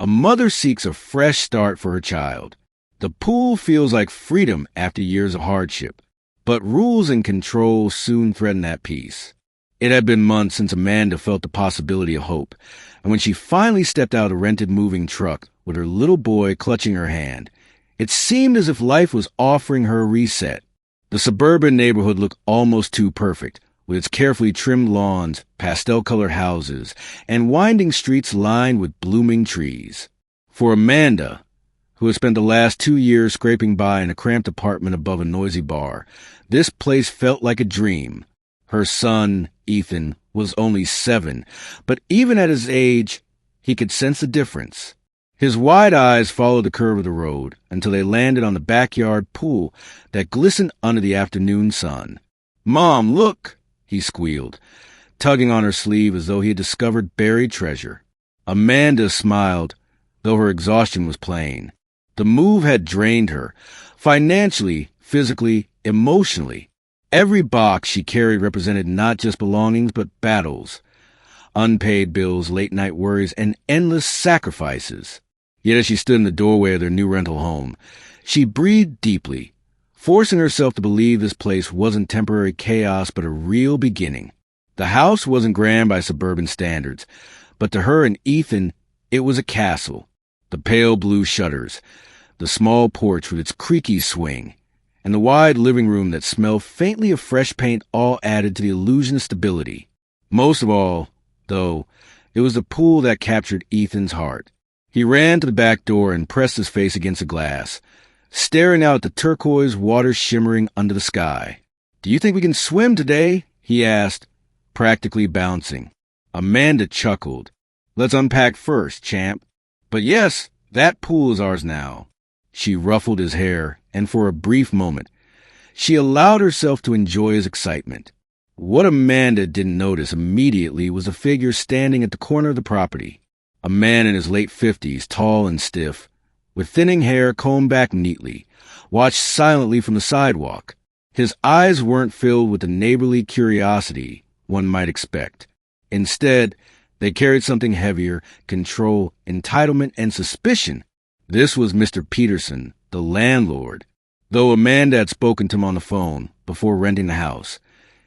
A mother seeks a fresh start for her child. The pool feels like freedom after years of hardship, but rules and control soon threaten that peace. It had been months since Amanda felt the possibility of hope, and when she finally stepped out of the rented moving truck with her little boy clutching her hand, it seemed as if life was offering her a reset. The suburban neighborhood looked almost too perfect, with its carefully trimmed lawns, pastel-colored houses, and winding streets lined with blooming trees. For Amanda, who had spent the last 2 years scraping by in a cramped apartment above a noisy bar, this place felt like a dream. Her son, Ethan, was only 7, but even at his age, he could sense the difference. His wide eyes followed the curve of the road until they landed on the backyard pool that glistened under the afternoon sun. "Mom, look!" he squealed, tugging on her sleeve as though he had discovered buried treasure. Amanda smiled, though her exhaustion was plain. The move had drained her, financially, physically, emotionally. Every box she carried represented not just belongings, but battles. Unpaid bills, late-night worries, and endless sacrifices. Yet as she stood in the doorway of their new rental home, she breathed deeply, forcing herself to believe this place wasn't temporary chaos but a real beginning. The house wasn't grand by suburban standards, but to her and Ethan, it was a castle. The pale blue shutters, the small porch with its creaky swing, and the wide living room that smelled faintly of fresh paint all added to the illusion of stability. Most of all, though, it was the pool that captured Ethan's heart. He ran to the back door and pressed his face against the glass, staring out at the turquoise water shimmering under the sky. "Do you think we can swim today?" he asked, practically bouncing. Amanda chuckled. "Let's unpack first, champ. But yes, that pool is ours now." She ruffled his hair, and for a brief moment, she allowed herself to enjoy his excitement. What Amanda didn't notice immediately was a figure standing at the corner of the property. A man in his late 50s, tall and stiff, with thinning hair combed back neatly, watched silently from the sidewalk. His eyes weren't filled with the neighborly curiosity one might expect. Instead, they carried something heavier: control, entitlement, and suspicion. This was Mr. Peterson, the landlord. Though Amanda had spoken to him on the phone before renting the house,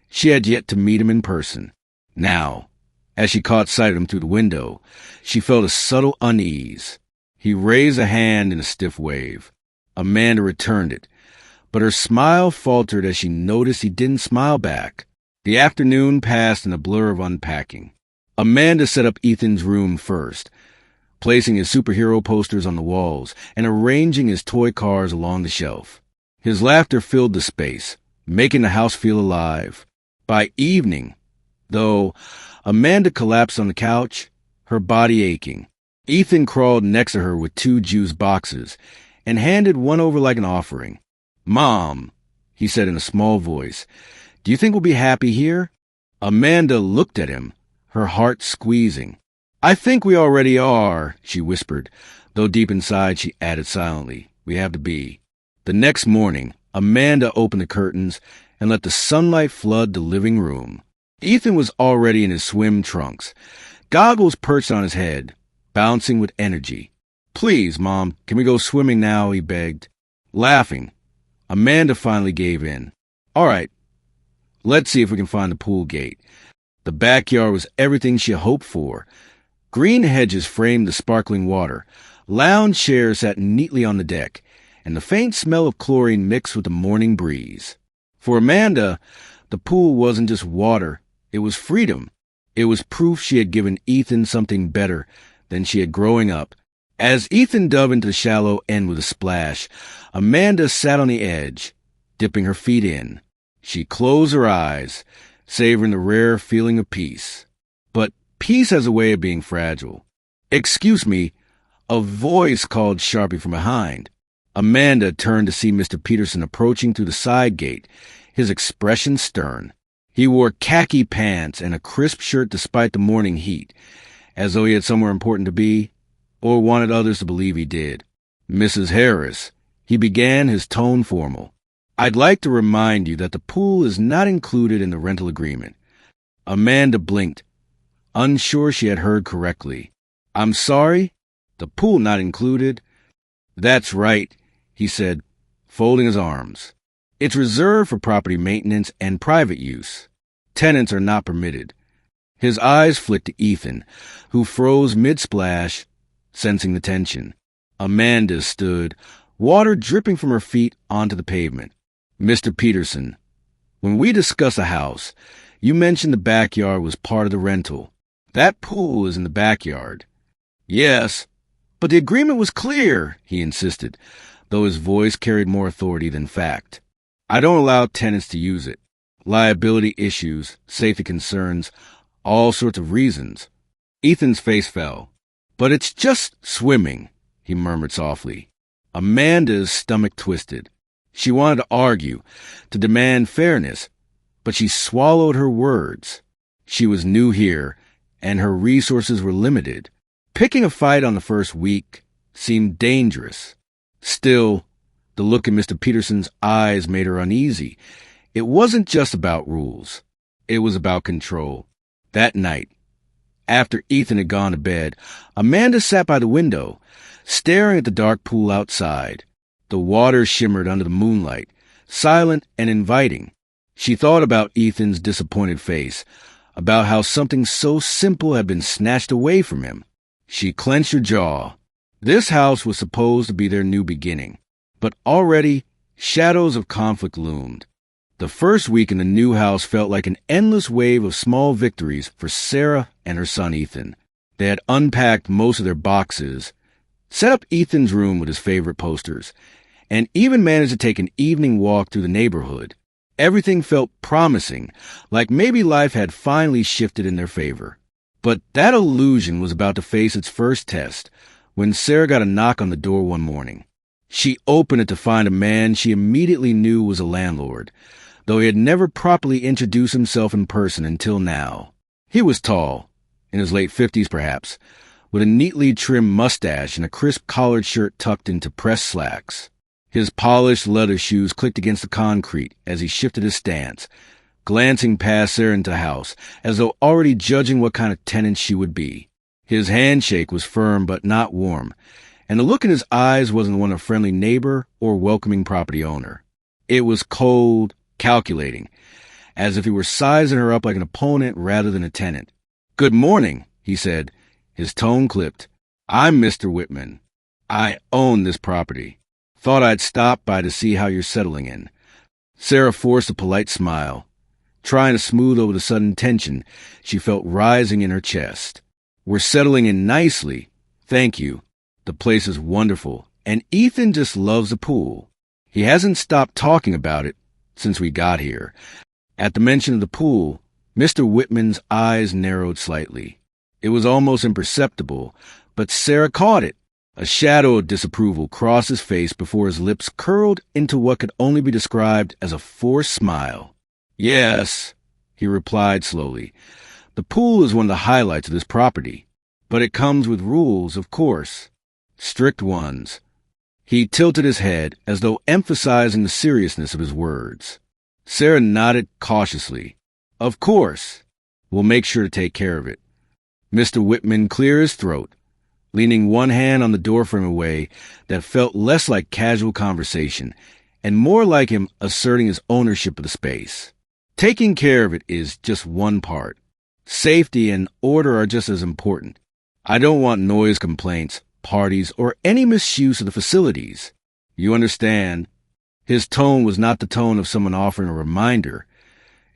she had yet to meet him in person. Now, as she caught sight of him through the window, she felt a subtle unease. He raised a hand in a stiff wave. Amanda returned it, but her smile faltered as she noticed he didn't smile back. The afternoon passed in a blur of unpacking. Amanda set up Ethan's room first, placing his superhero posters on the walls and arranging his toy cars along the shelf. His laughter filled the space, making the house feel alive. By evening, though, Amanda collapsed on the couch, her body aching. Ethan crawled next to her with 2 juice boxes and handed one over like an offering. "Mom," he said in a small voice, "do you think we'll be happy here?" Amanda looked at him, her heart squeezing. "I think we already are," she whispered, though deep inside she added silently, "We have to be." The next morning, Amanda opened the curtains and let the sunlight flood the living room. Ethan was already in his swim trunks, goggles perched on his head, bouncing with energy. "Please, Mom, can we go swimming now?" he begged. Laughing, Amanda finally gave in. "All right, let's see if we can find the pool gate." The backyard was everything she hoped for. Green hedges framed the sparkling water, lounge chairs sat neatly on the deck, and the faint smell of chlorine mixed with the morning breeze. For Amanda, the pool wasn't just water, it was freedom. It was proof she had given Ethan something better than she had growing up. As Ethan dove into the shallow end with a splash, Amanda sat on the edge, dipping her feet in. She closed her eyes, savoring the rare feeling of peace. But peace has a way of being fragile. "Excuse me," a voice called sharply from behind. Amanda turned to see Mr. Peterson approaching through the side gate, his expression stern. He wore khaki pants and a crisp shirt despite the morning heat, as though he had somewhere important to be, or wanted others to believe he did. "Mrs. Harris," he began, his tone formal, "I'd like to remind you that the pool is not included in the rental agreement." Amanda blinked, unsure she had heard correctly. "I'm sorry?" The pool not included? That's right, he said, folding his arms. It's reserved for property maintenance and private use. Tenants are not permitted. His eyes flicked to Ethan, who froze mid-splash, sensing the tension. Amanda stood, water dripping from her feet onto the pavement. Mr. Peterson, when we discuss a house, you mentioned the backyard was part of the rental. That pool is in the backyard. Yes, but the agreement was clear, he insisted, though his voice carried more authority than fact. I don't allow tenants to use it. Liability issues, safety concerns, all sorts of reasons. Ethan's face fell. But it's just swimming, he murmured softly. Amanda's stomach twisted. She wanted to argue, to demand fairness, but she swallowed her words. She was new here, and her resources were limited. Picking a fight on the first week seemed dangerous. Still, the look in Mr. Peterson's eyes made her uneasy. It wasn't just about rules. It was about control. That night, after Ethan had gone to bed, Amanda sat by the window, staring at the dark pool outside. The water shimmered under the moonlight, silent and inviting. She thought about Ethan's disappointed face, about how something so simple had been snatched away from him. She clenched her jaw. This house was supposed to be their new beginning, but already shadows of conflict loomed. The first week in the new house felt like an endless wave of small victories for Sarah and her son Ethan. They had unpacked most of their boxes, set up Ethan's room with his favorite posters, and even managed to take an evening walk through the neighborhood. Everything felt promising, like maybe life had finally shifted in their favor. But that illusion was about to face its first test when Sarah got a knock on the door one morning. She opened it to find a man she immediately knew was a landlord, though he had never properly introduced himself in person until now. He was tall, in his late 50s perhaps, with a neatly trimmed mustache and a crisp collared shirt tucked into pressed slacks. His polished leather shoes clicked against the concrete as he shifted his stance, glancing past Sarah into the house, as though already judging what kind of tenant she would be. His handshake was firm but not warm, and the look in his eyes wasn't one of friendly neighbor or welcoming property owner. It was cold, calculating, as if he were sizing her up like an opponent rather than a tenant. "Good morning," he said, his tone clipped. "I'm Mr. Whitman. I own this property. Thought I'd stop by to see how you're settling in." Sarah forced a polite smile, trying to smooth over the sudden tension she felt rising in her chest. "We're settling in nicely. Thank you. The place is wonderful, and Ethan just loves the pool. He hasn't stopped talking about it since we got here." At the mention of the pool, Mr. Whitman's eyes narrowed slightly. It was almost imperceptible, but Sarah caught it. A shadow of disapproval crossed his face before his lips curled into what could only be described as a forced smile. "Yes," he replied slowly. "The pool is one of the highlights of this property, but it comes with rules, of course. Strict ones." He tilted his head as though emphasizing the seriousness of his words. Sarah nodded cautiously. "Of course. We'll make sure to take care of it." Mr. Whitman cleared his throat, leaning one hand on the doorframe in a way that felt less like casual conversation and more like him asserting his ownership of the space. Taking care of it is just one part. Safety and order are just as important. I don't want noise complaints, parties, or any misuse of the facilities. You understand? His tone was not the tone of someone offering a reminder.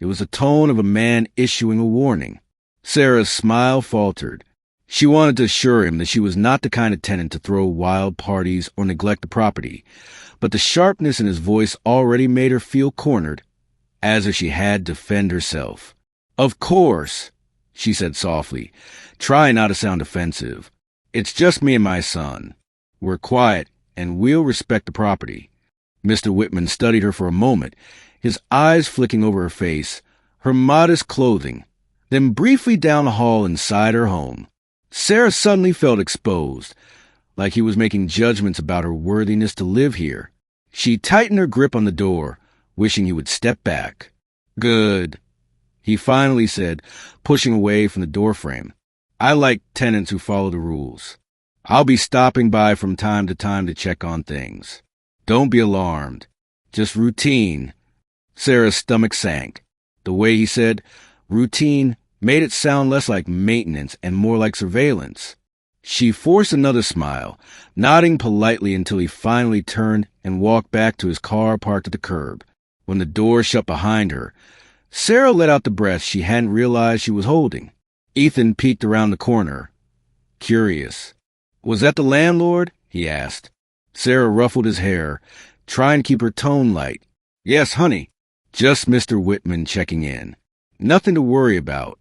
It was the tone of a man issuing a warning. Sarah's smile faltered. She wanted to assure him that she was not the kind of tenant to throw wild parties or neglect the property, but the sharpness in his voice already made her feel cornered, as if she had to defend herself. "Of course," she said softly, trying not to sound offensive. "It's just me and my son. We're quiet, and we'll respect the property." Mr. Whitman studied her for a moment, his eyes flicking over her face, her modest clothing, then briefly down the hall inside her home. Sarah suddenly felt exposed, like he was making judgments about her worthiness to live here. She tightened her grip on the door, wishing he would step back. "Good," he finally said, pushing away from the doorframe. "I like tenants who follow the rules." I'll be stopping by from time to time to check on things. Don't be alarmed. Just routine. Sarah's stomach sank. The way he said routine made it sound less like maintenance and more like surveillance. She forced another smile, nodding politely until he finally turned and walked back to his car parked at the curb. When the door shut behind her, Sarah let out the breath she hadn't realized she was holding. Ethan peeked around the corner, curious. "Was that the landlord?" he asked. Sarah ruffled his hair, trying to keep her tone light. "Yes, honey. Just Mr. Whitman checking in. Nothing to worry about."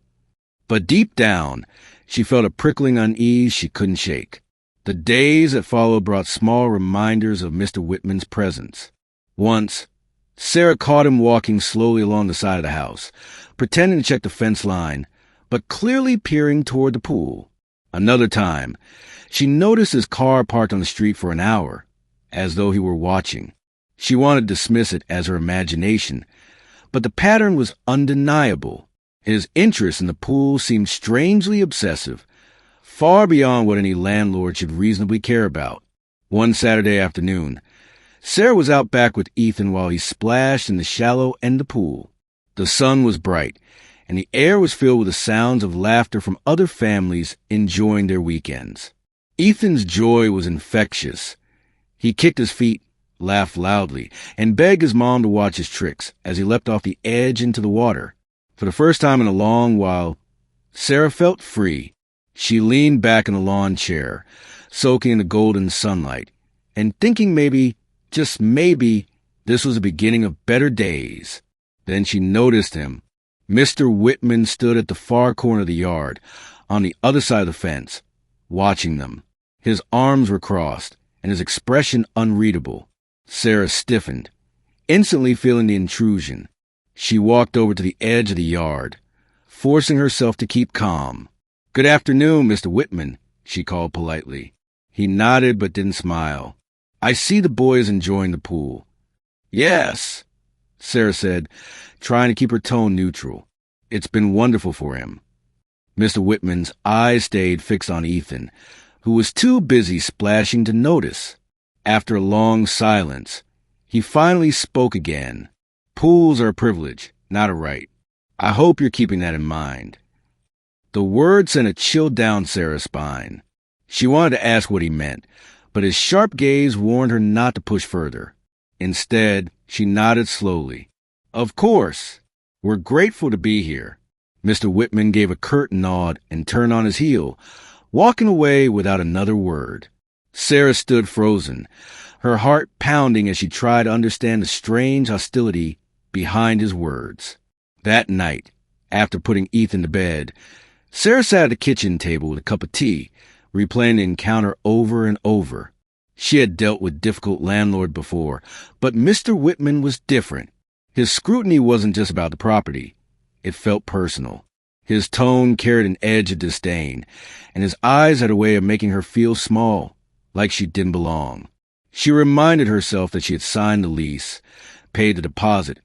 But deep down, she felt a prickling unease she couldn't shake. The days that followed brought small reminders of Mr. Whitman's presence. Once, Sarah caught him walking slowly along the side of the house, pretending to check the fence line, but clearly peering toward the pool. Another time, she noticed his car parked on the street for an hour, as though he were watching. She wanted to dismiss it as her imagination, but the pattern was undeniable. His interest in the pool seemed strangely obsessive, far beyond what any landlord should reasonably care about. One Saturday afternoon, Sarah was out back with Ethan while he splashed in the shallow end of the pool. The sun was bright, and the air was filled with the sounds of laughter from other families enjoying their weekends. Ethan's joy was infectious. He kicked his feet, laughed loudly, and begged his mom to watch his tricks as he leapt off the edge into the water. For the first time in a long while, Sarah felt free. She leaned back in the lawn chair, soaking in the golden sunlight, and thinking maybe, just maybe, this was the beginning of better days. Then she noticed him. Mr. Whitman stood at the far corner of the yard, on the other side of the fence, watching them. His arms were crossed, and his expression unreadable. Sarah stiffened, instantly feeling the intrusion. She walked over to the edge of the yard, forcing herself to keep calm. "Good afternoon, Mr. Whitman," she called politely. He nodded but didn't smile. "I see the boys enjoying the pool." "Yes," Sarah said, trying to keep her tone neutral. "It's been wonderful for him." Mr. Whitman's eyes stayed fixed on Ethan, who was too busy splashing to notice. After a long silence, he finally spoke again. "Pools are a privilege, not a right. I hope you're keeping that in mind." The word sent a chill down Sarah's spine. She wanted to ask what he meant, but his sharp gaze warned her not to push further. Instead, she nodded slowly. "Of course. We're grateful to be here." Mr. Whitman gave a curt nod and turned on his heel, walking away without another word. Sarah stood frozen, her heart pounding as she tried to understand the strange hostility behind his words. That night, after putting Ethan to bed, Sarah sat at the kitchen table with a cup of tea, replaying the encounter over and over. She had dealt with difficult landlord before, but Mr. Whitman was different. His scrutiny wasn't just about the property. It felt personal. His tone carried an edge of disdain, and his eyes had a way of making her feel small, like she didn't belong. She reminded herself that she had signed the lease, paid the deposit,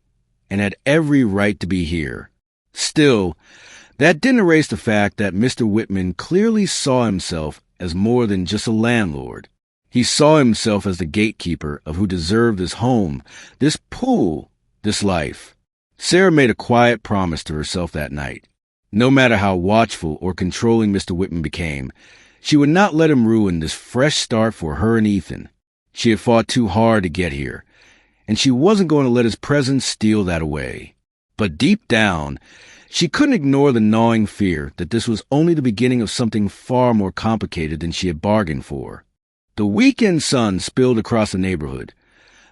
and had every right to be here. Still, that didn't erase the fact that Mr. Whitman clearly saw himself as more than just a landlord. He saw himself as the gatekeeper of who deserved this home, this pool, this life. Sarah made a quiet promise to herself that night. No matter how watchful or controlling Mr. Whitman became, she would not let him ruin this fresh start for her and Ethan. She had fought too hard to get here, and she wasn't going to let his presence steal that away. But deep down, she couldn't ignore the gnawing fear that this was only the beginning of something far more complicated than she had bargained for. The weekend sun spilled across the neighborhood,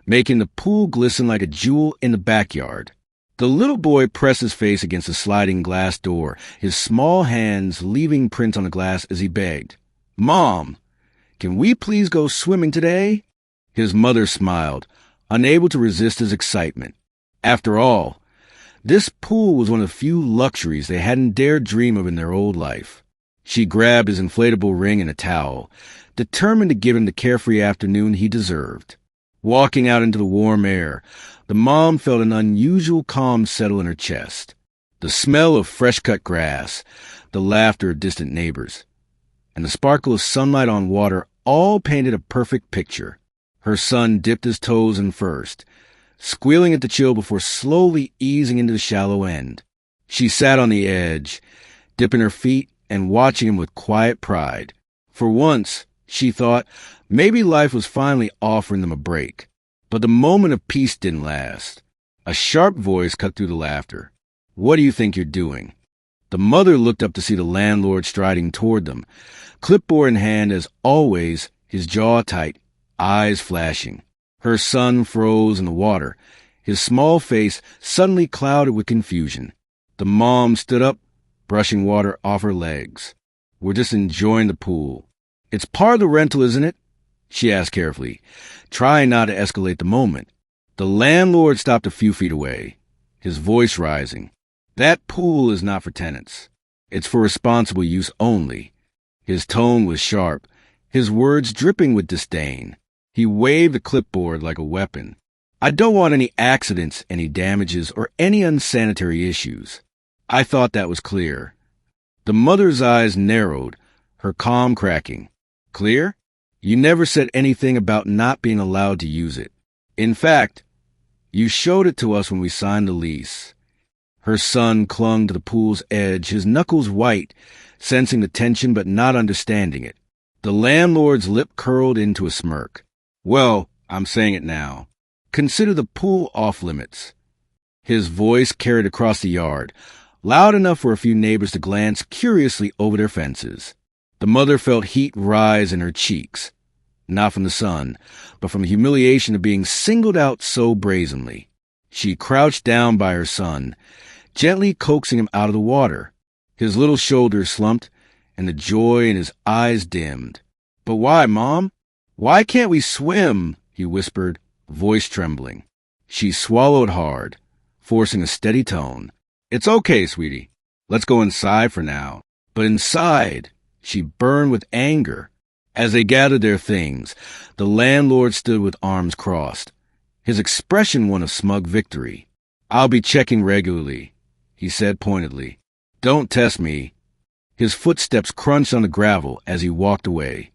making the pool glisten like a jewel in the backyard. The little boy pressed his face against the sliding glass door, his small hands leaving prints on the glass as he begged, "Mom, can we please go swimming today?" His mother smiled, unable to resist his excitement. After all, this pool was one of the few luxuries they hadn't dared dream of in their old life. She grabbed his inflatable ring and a towel, determined to give him the carefree afternoon he deserved. Walking out into the warm air, the mom felt an unusual calm settle in her chest. The smell of fresh-cut grass, the laughter of distant neighbors. and the sparkle of sunlight on water all painted a perfect picture. Her son dipped his toes in first, squealing at the chill before slowly easing into the shallow end. She sat on the edge, dipping her feet and watching him with quiet pride. For once, she thought, maybe life was finally offering them a break. But the moment of peace didn't last. A sharp voice cut through the laughter. "What do you think you're doing?" The mother looked up to see the landlord striding toward them, clipboard in hand as always, his jaw tight, eyes flashing. Her son froze in the water, his small face suddenly clouded with confusion. The mom stood up, brushing water off her legs. "We're just enjoying the pool." "It's part of the rental, isn't it?" she asked carefully, trying not to escalate the moment. The landlord stopped a few feet away, his voice rising. "That pool is not for tenants. It's for responsible use only." His tone was sharp, his words dripping with disdain. He waved the clipboard like a weapon. "I don't want any accidents, any damages, or any unsanitary issues." I thought that was clear. The mother's eyes narrowed, her calm cracking. "Clear? You never said anything about not being allowed to use it. In fact, you showed it to us when we signed the lease." Her son clung to the pool's edge, his knuckles white, sensing the tension but not understanding it. The landlord's lip curled into a smirk. "Well, I'm saying it now. Consider the pool off limits." His voice carried across the yard, loud enough for a few neighbors to glance curiously over their fences. The mother felt heat rise in her cheeks, not from the sun, but from the humiliation of being singled out so brazenly. She crouched down by her son, gently coaxing him out of the water. His little shoulders slumped, and the joy in his eyes dimmed. "But why, Mom? Why can't we swim?" he whispered, voice trembling. She swallowed hard, forcing a steady tone. "It's okay, sweetie. Let's go inside for now." But inside, she burned with anger. As they gathered their things, the landlord stood with arms crossed, his expression one of smug victory. "I'll be checking regularly," he said pointedly. "Don't test me." His footsteps crunched on the gravel as he walked away,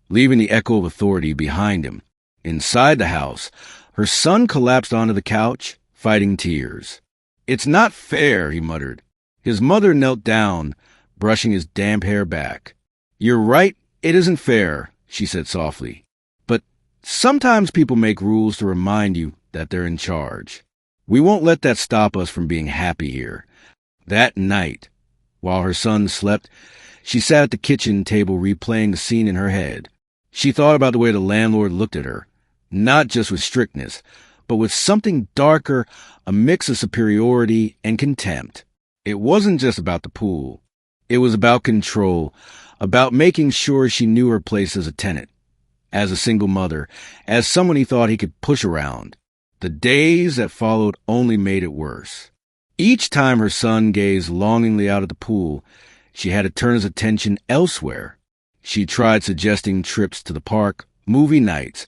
leaving the echo of authority behind him. Inside the house, her son collapsed onto the couch, fighting tears. "It's not fair," he muttered. His mother knelt down, brushing his damp hair back. "You're right, it isn't fair," she said softly. "But sometimes people make rules to remind you that they're in charge. We won't let that stop us from being happy here." That night, while her son slept, she sat at the kitchen table replaying the scene in her head. She thought about the way the landlord looked at her, not just with strictness, but with something darker, a mix of superiority and contempt. It wasn't just about the pool. It was about control, about making sure she knew her place as a tenant, as a single mother, as someone he thought he could push around. The days that followed only made it worse. Each time her son gazed longingly out at the pool, she had to turn his attention elsewhere. She tried suggesting trips to the park, movie nights,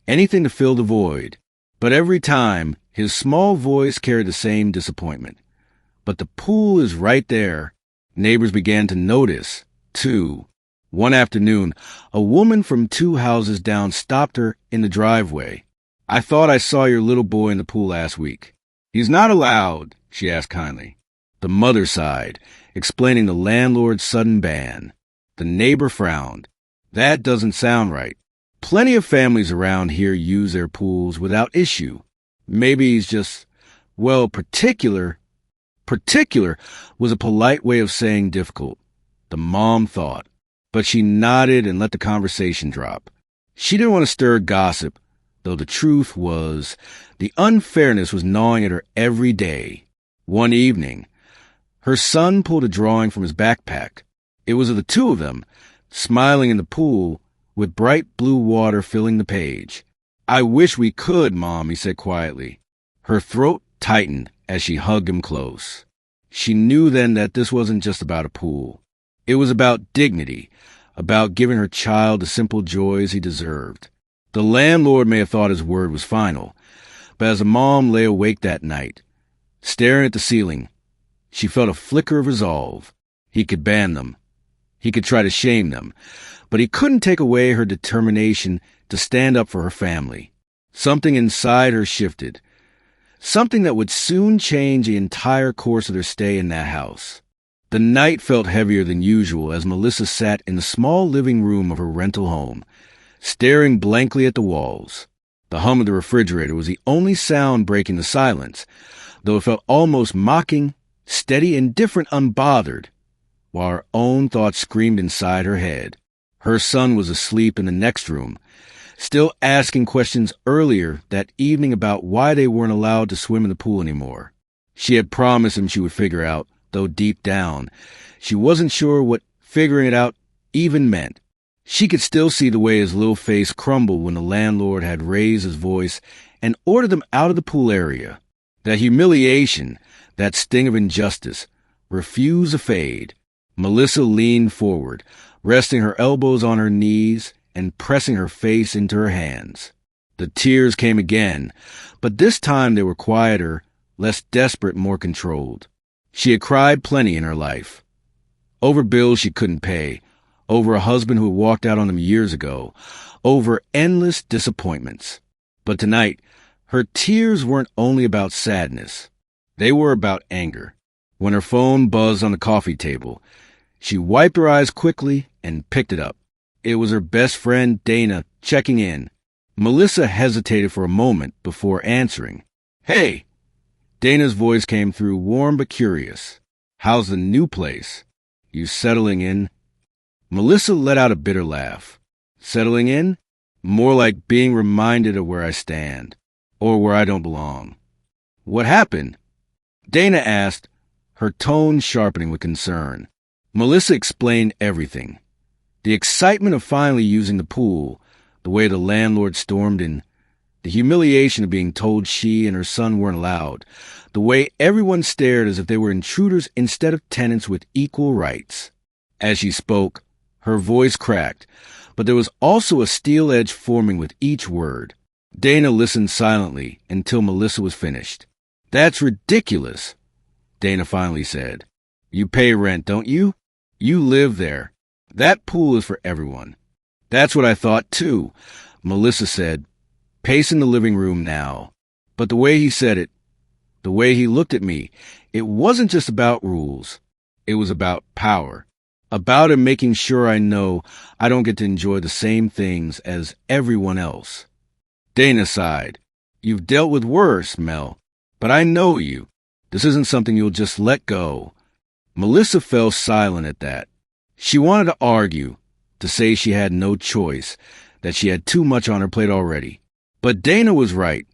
anything to fill the void. But every time, his small voice carried the same disappointment. But the pool is right there. Neighbors began to notice, too. One afternoon, a woman from 2 houses down stopped her in the driveway. "I thought I saw your little boy in the pool last week." "He's not allowed," she asked kindly. The mother sighed, explaining the landlord's sudden ban. The neighbor frowned. "That doesn't sound right. Plenty of families around here use their pools without issue. Maybe he's just, well, particular. Particular was a polite way of saying difficult, the mom thought. But she nodded and let the conversation drop. She didn't want to stir gossip, though the truth was, the unfairness was gnawing at her every day. One evening, her son pulled a drawing from his backpack. It was of the 2 of them, smiling in the pool, with bright blue water filling the page. "I wish we could, Mom," he said quietly. Her throat tightened as she hugged him close. She knew then that this wasn't just about a pool. It was about dignity, about giving her child the simple joys he deserved. The landlord may have thought his word was final, but as the mom lay awake that night, staring at the ceiling, she felt a flicker of resolve. He could ban them. He could try to shame them, but he couldn't take away her determination to stand up for her family. Something inside her shifted, something that would soon change the entire course of their stay in that house. The night felt heavier than usual as Melissa sat in the small living room of her rental home, staring blankly at the walls. The hum of the refrigerator was the only sound breaking the silence, though it felt almost mocking, steady, indifferent, unbothered, while her own thoughts screamed inside her head. Her son was asleep in the next room, still asking questions earlier that evening about why they weren't allowed to swim in the pool anymore. She had promised him she would figure out, though deep down, she wasn't sure what figuring it out even meant. She could still see the way his little face crumbled when the landlord had raised his voice and ordered them out of the pool area. That humiliation, that sting of injustice, refused to fade. Melissa leaned forward, resting her elbows on her knees and pressing her face into her hands. The tears came again, but this time they were quieter, less desperate, more controlled. She had cried plenty in her life. Over bills she couldn't pay, over a husband who had walked out on them years ago, over endless disappointments. But tonight, her tears weren't only about sadness. They were about anger. When her phone buzzed on the coffee table, she wiped her eyes quickly and picked it up. It was her best friend, Dana, checking in. Melissa hesitated for a moment before answering. "Hey!" Dana's voice came through, warm but curious. "How's the new place? You settling in?" Melissa let out a bitter laugh. "Settling in? More like being reminded of where I stand, or where I don't belong." "What happened?" Dana asked, her tone sharpening with concern. Melissa explained everything. The excitement of finally using the pool, the way the landlord stormed in, the humiliation of being told she and her son weren't allowed, the way everyone stared as if they were intruders instead of tenants with equal rights. As she spoke, her voice cracked, but there was also a steel edge forming with each word. Dana listened silently until Melissa was finished. "That's ridiculous," Dana finally said. "You pay rent, don't you? You live there. That pool is for everyone." "That's what I thought, too," Melissa said, pacing the living room now. But the way he said it, the way he looked at me, it wasn't just about rules. It was about power. About him making sure I know I don't get to enjoy the same things as everyone else. Dana sighed. "You've dealt with worse, Mel. But I know you. This isn't something you'll just let go." Melissa fell silent at that. She wanted to argue, to say she had no choice, that she had too much on her plate already. But Dana was right.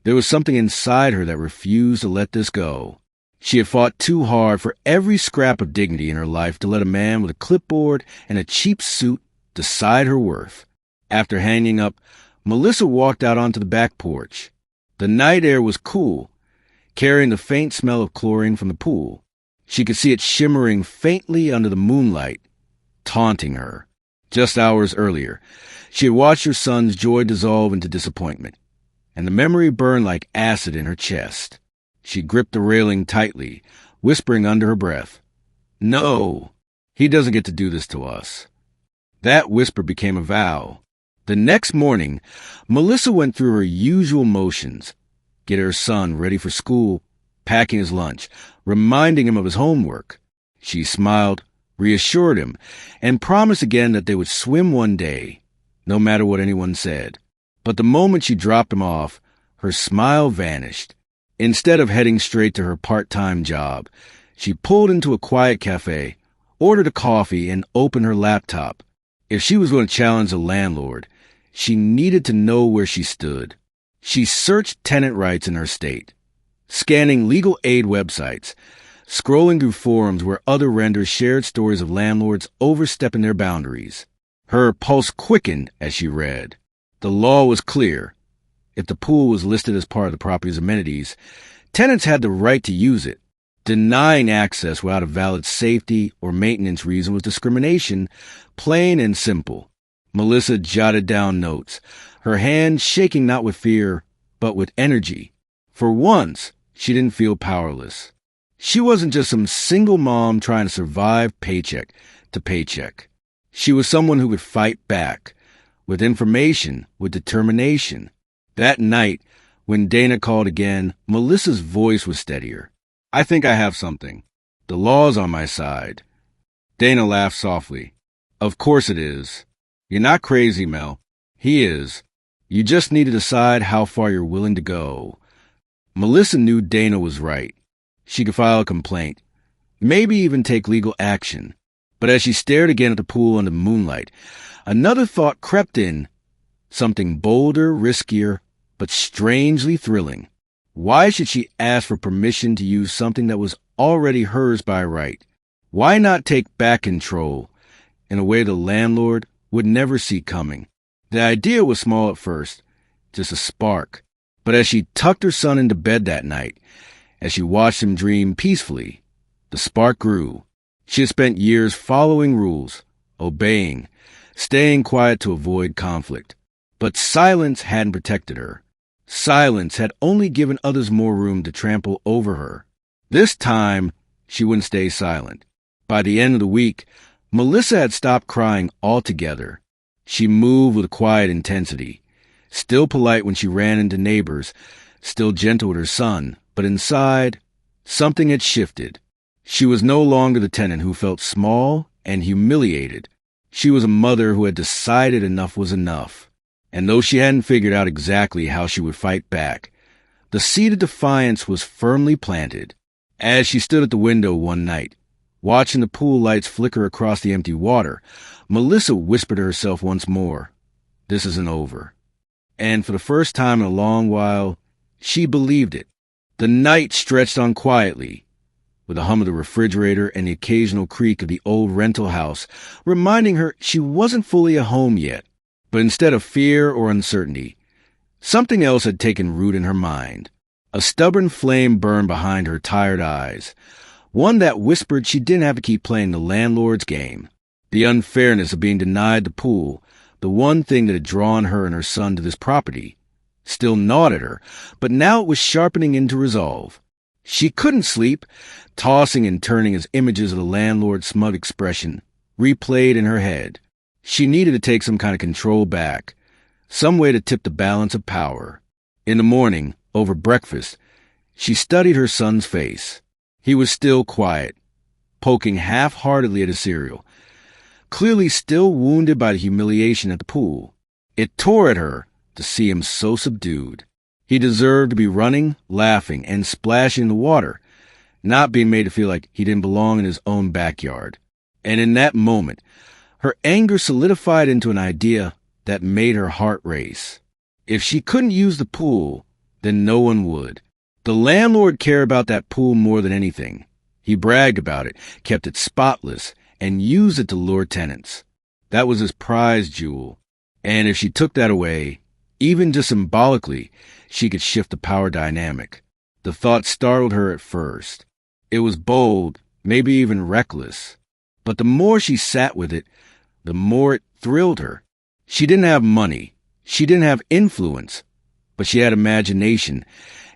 There was something inside her that refused to let this go. She had fought too hard for every scrap of dignity in her life to let a man with a clipboard and a cheap suit decide her worth. After hanging up, Melissa walked out onto the back porch. The night air was cool, carrying the faint smell of chlorine from the pool. She could see it shimmering faintly under the moonlight, taunting her. Just hours earlier, she had watched her son's joy dissolve into disappointment, and the memory burned like acid in her chest. She gripped the railing tightly, whispering under her breath, "No, he doesn't get to do this to us." That whisper became a vow. The next morning, Melissa went through her usual motions, get her son ready for school, packing his lunch, reminding him of his homework. She smiled, reassured him, and promised again that they would swim one day, no matter what anyone said. But the moment she dropped him off, her smile vanished. Instead of heading straight to her part-time job, she pulled into a quiet cafe, ordered a coffee, and opened her laptop. If she was going to challenge the landlord, she needed to know where she stood. She searched tenant rights in her state, scanning legal aid websites, scrolling through forums where other renters shared stories of landlords overstepping their boundaries. Her pulse quickened as she read. The law was clear. If the pool was listed as part of the property's amenities, tenants had the right to use it. Denying access without a valid safety or maintenance reason was discrimination, plain and simple. Melissa jotted down notes, her hand shaking not with fear, but with energy. For once, she didn't feel powerless. She wasn't just some single mom trying to survive paycheck to paycheck. She was someone who would fight back, with information, with determination. That night, when Dana called again, Melissa's voice was steadier. "I think I have something. The law's on my side." Dana laughed softly. "Of course it is. You're not crazy, Mel. He is. You just need to decide how far you're willing to go." Melissa knew Dana was right. She could file a complaint, maybe even take legal action. But as she stared again at the pool under moonlight, another thought crept in, something bolder, riskier, but strangely thrilling. Why should she ask for permission to use something that was already hers by right? Why not take back control in a way the landlord would never see coming? The idea was small at first, just a spark. But as she tucked her son into bed that night, as she watched him dream peacefully, the spark grew. She had spent years following rules, obeying, staying quiet to avoid conflict. But silence hadn't protected her. Silence had only given others more room to trample over her. This time, she wouldn't stay silent. By the end of the week, Melissa had stopped crying altogether. She moved with quiet intensity, still polite when she ran into neighbors, still gentle with her son, but inside, something had shifted. She was no longer the tenant who felt small and humiliated. She was a mother who had decided enough was enough. And though she hadn't figured out exactly how she would fight back, the seed of defiance was firmly planted. As she stood at the window one night, watching the pool lights flicker across the empty water, Melissa whispered to herself once more, "This isn't over." And for the first time in a long while, she believed it. The night stretched on quietly, with the hum of the refrigerator and the occasional creak of the old rental house, reminding her she wasn't fully at home yet. But instead of fear or uncertainty, something else had taken root in her mind. A stubborn flame burned behind her tired eyes, one that whispered she didn't have to keep playing the landlord's game. The unfairness of being denied the pool, the one thing that had drawn her and her son to this property, still gnawed at her, but now it was sharpening into resolve. She couldn't sleep, tossing and turning as images of the landlord's smug expression replayed in her head. She needed to take some kind of control back, some way to tip the balance of power. In the morning, over breakfast, she studied her son's face. He was still quiet, poking half-heartedly at his cereal, clearly still wounded by the humiliation at the pool. It tore at her to see him so subdued. He deserved to be running, laughing, and splashing in the water, not being made to feel like he didn't belong in his own backyard. And in that moment, her anger solidified into an idea that made her heart race. If she couldn't use the pool, then no one would. The landlord cared about that pool more than anything. He bragged about it, kept it spotless, and used it to lure tenants. That was his prize jewel. And if she took that away, even just symbolically, she could shift the power dynamic. The thought startled her at first. It was bold, maybe even reckless. But the more she sat with it, the more it thrilled her. She didn't have money. She didn't have influence. But she had imagination,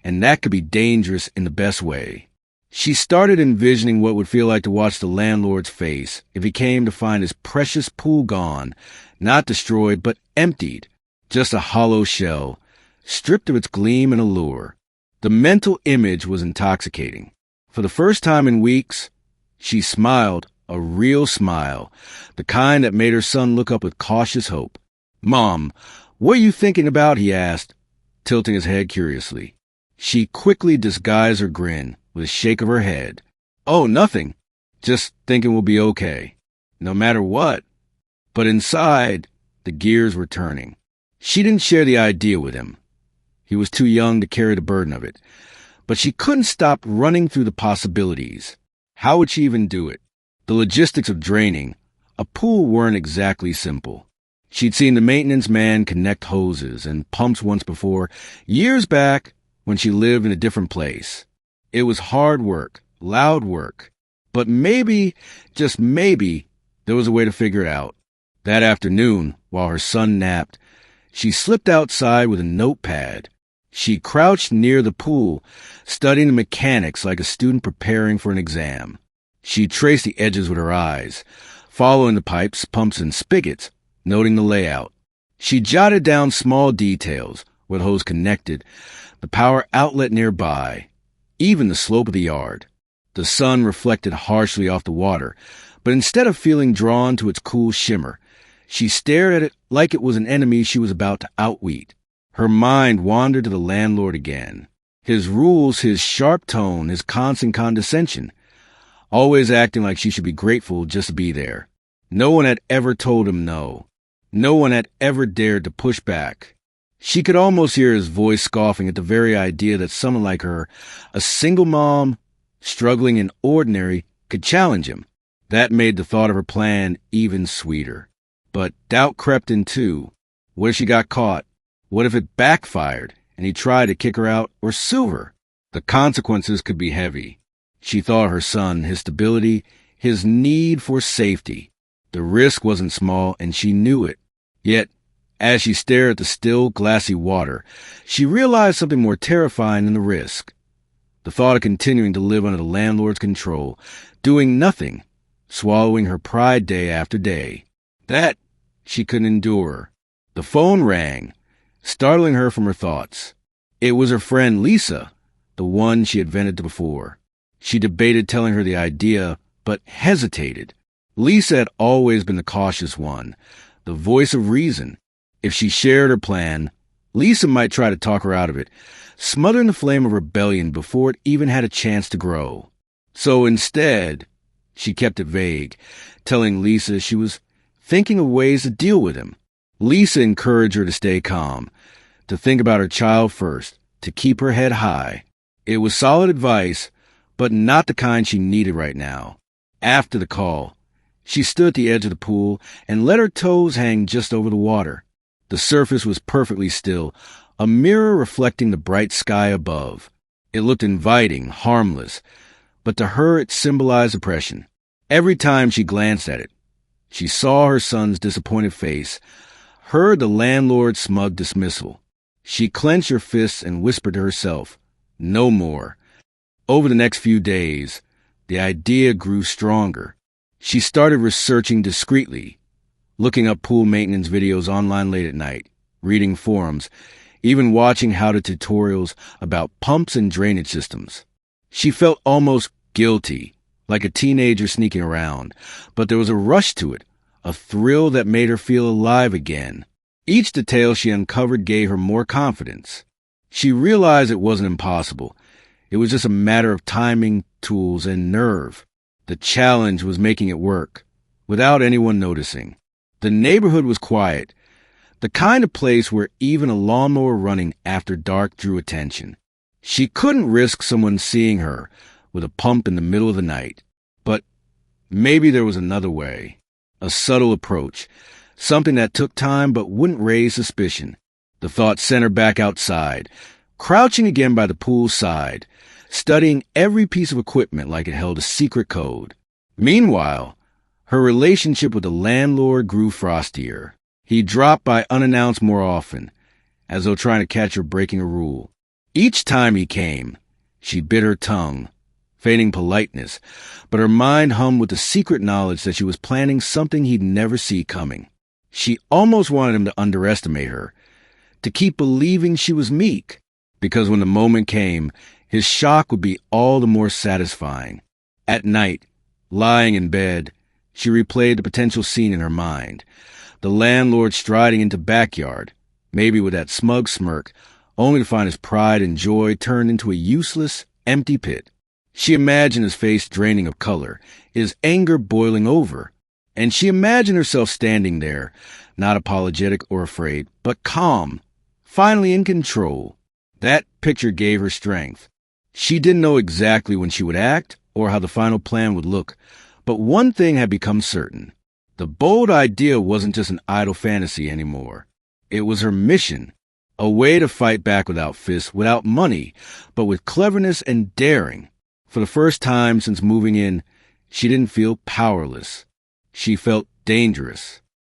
and that could be dangerous in the best way. She started envisioning what it would feel like to watch the landlord's face if he came to find his precious pool gone, not destroyed, but emptied, just a hollow shell, stripped of its gleam and allure. The mental image was intoxicating. For the first time in weeks, she smiled, a real smile, the kind that made her son look up with cautious hope. "Mom, what are you thinking about?" he asked, tilting his head curiously. She quickly disguised her grin with a shake of her head. "Oh, nothing. Just thinking we'll be okay. No matter what." But inside, the gears were turning. She didn't share the idea with him. He was too young to carry the burden of it. But she couldn't stop running through the possibilities. How would she even do it? The logistics of draining a pool weren't exactly simple. She'd seen the maintenance man connect hoses and pumps once before, years back when she lived in a different place. It was hard work, loud work. But maybe, just maybe, there was a way to figure it out. That afternoon, while her son napped, she slipped outside with a notepad. She crouched near the pool, studying the mechanics like a student preparing for an exam. She traced the edges with her eyes, following the pipes, pumps, and spigots, noting the layout. She jotted down small details, where the hose connected, the power outlet nearby, even the slope of the yard. The sun reflected harshly off the water, but instead of feeling drawn to its cool shimmer, she stared at it like it was an enemy she was about to outwit. Her mind wandered to the landlord again. His rules, his sharp tone, his constant condescension, always acting like she should be grateful just to be there. No one had ever told him no. No one had ever dared to push back. She could almost hear his voice scoffing at the very idea that someone like her, a single mom, struggling and ordinary, could challenge him. That made the thought of her plan even sweeter. But doubt crept in too. What if she got caught? What if it backfired and he tried to kick her out or sue her? The consequences could be heavy. She thought of her son, his stability, his need for safety. The risk wasn't small, and she knew it. Yet, as she stared at the still, glassy water, she realized something more terrifying than the risk. The thought of continuing to live under the landlord's control, doing nothing, swallowing her pride day after day. That she couldn't endure. The phone rang, startling her from her thoughts. It was her friend Lisa, the one she had vented to before. She debated telling her the idea, but hesitated. Lisa had always been the cautious one, the voice of reason. If she shared her plan, Lisa might try to talk her out of it, smothering the flame of rebellion before it even had a chance to grow. So instead, she kept it vague, telling Lisa she was thinking of ways to deal with him. Lisa encouraged her to stay calm, to think about her child first, to keep her head high. It was solid advice, but not the kind she needed right now. After the call, she stood at the edge of the pool and let her toes hang just over the water. The surface was perfectly still, a mirror reflecting the bright sky above. It looked inviting, harmless, but to her it symbolized oppression. Every time she glanced at it, she saw her son's disappointed face, heard the landlord's smug dismissal. She clenched her fists and whispered to herself, "No more." Over the next few days, the idea grew stronger. She started researching discreetly, looking up pool maintenance videos online late at night, reading forums, even watching how-to tutorials about pumps and drainage systems. She felt almost guilty, like a teenager sneaking around, but there was a rush to it, a thrill that made her feel alive again. Each detail she uncovered gave her more confidence. She realized it wasn't impossible. It was just a matter of timing, tools, and nerve. The challenge was making it work, without anyone noticing. The neighborhood was quiet, the kind of place where even a lawnmower running after dark drew attention. She couldn't risk someone seeing her with a pump in the middle of the night. But maybe there was another way, a subtle approach, something that took time but wouldn't raise suspicion. The thought sent her back outside, crouching again by the pool's side, studying every piece of equipment like it held a secret code. Meanwhile, her relationship with the landlord grew frostier. He dropped by unannounced more often, as though trying to catch her breaking a rule. Each time he came, she bit her tongue, feigning politeness, but her mind hummed with the secret knowledge that she was planning something he'd never see coming. She almost wanted him to underestimate her, to keep believing she was meek, because when the moment came, his shock would be all the more satisfying. At night, lying in bed, she replayed the potential scene in her mind. The landlord striding into backyard, maybe with that smug smirk, only to find his pride and joy turned into a useless, empty pit. She imagined his face draining of color, his anger boiling over, and she imagined herself standing there, not apologetic or afraid, but calm, finally in control. That picture gave her strength. She didn't know exactly when she would act or how the final plan would look, but one thing had become certain. The bold idea wasn't just an idle fantasy anymore. It was her mission, a way to fight back without fists, without money, but with cleverness and daring. For the first time since moving in, she didn't feel powerless. She felt dangerous.